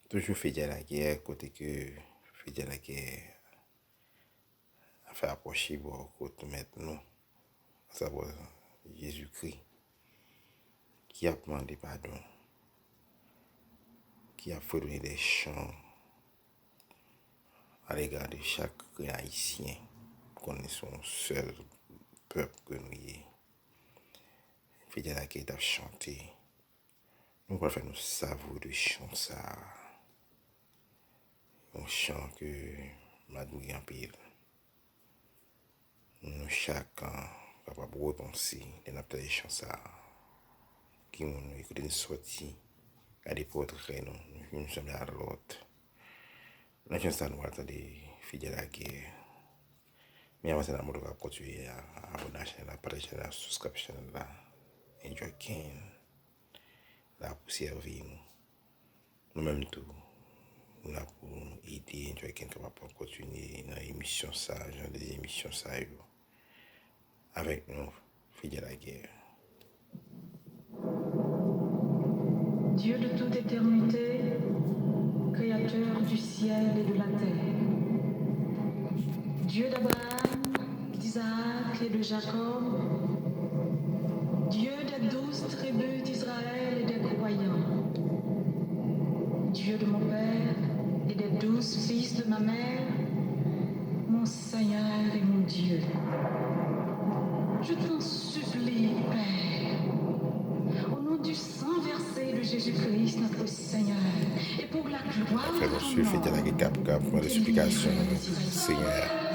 Toujours fait la guerre, côté que fait la guerre a fait approcher côté maintenant, à savoir Jésus-Christ, qui a demandé pardon, qui a fait des chants à l'égard de chaque haïtien, qu'on est son seul peuple que nous y est. Fait la guerre a chanté. Nous allons faire nous savourer de chant ça. Un chant que m'adouille en pile. Nous chacun capable de repenser de notre chant ça. Qui nous écouter une sortie à des portraits, nous sommes à l'autre. La chance ça nous attend des fidèles à la guerre. Mais avant ça, nous allons continuer à abonner à la chaîne, à partager la subscription là. Enjoy King. Là pour servir nous. Nous-mêmes tout. Nous là pour aider Enjoy King capable de continuer dans l'émission ça, genre des émissions ça avec nous, fidèles à la guerre. Dieu de toute éternité, créateur du ciel et de la terre. Dieu d'Abraham, d'Isaac et de Jacob. Dieu des 12 tribus d'Israël et des croyants. Dieu de mon père et des 12 fils de ma mère, mon Seigneur et mon Dieu. Je t'en supplie, Père, au nom du sang versé de Jésus-Christ, notre Seigneur, et pour la gloire de ton Frère, faites la guerre, pour l'explication, Seigneur.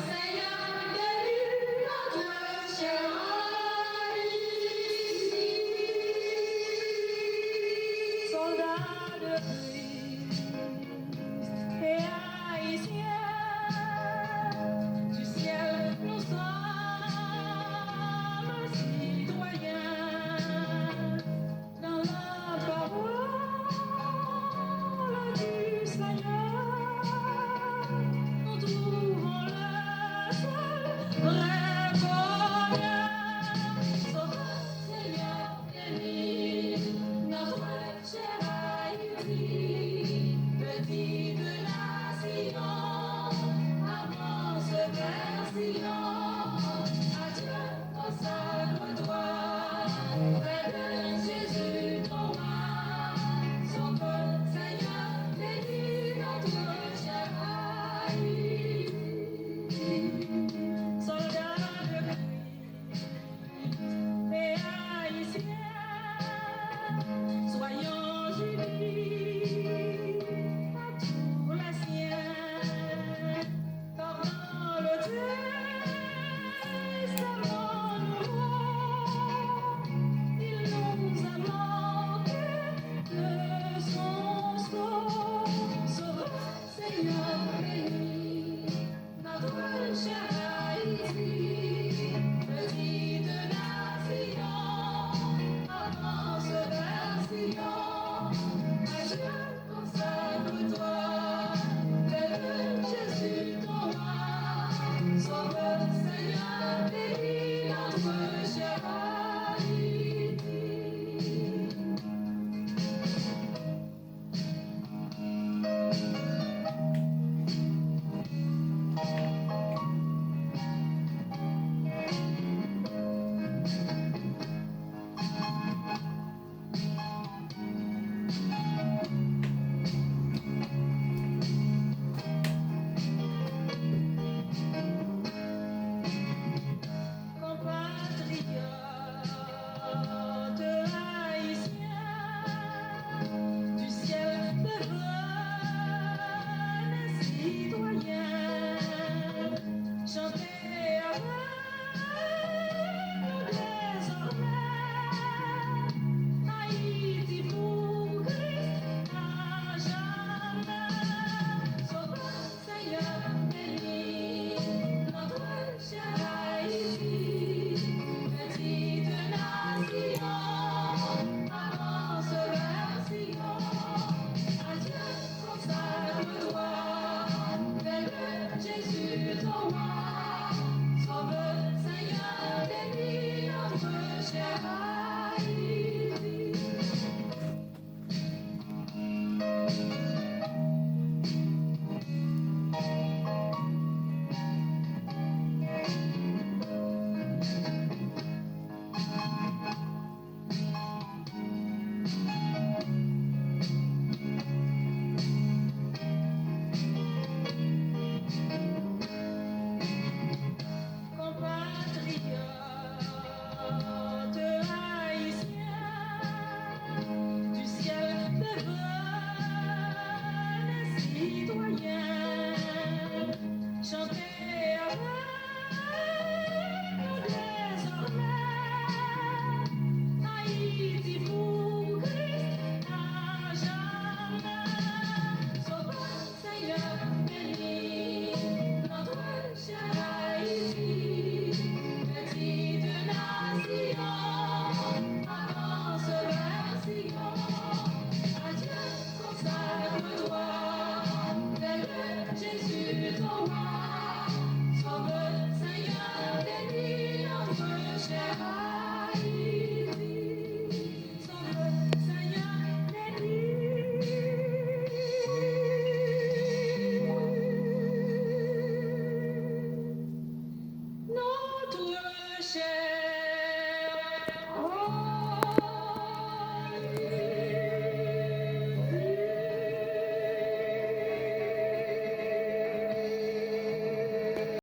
Seigneur.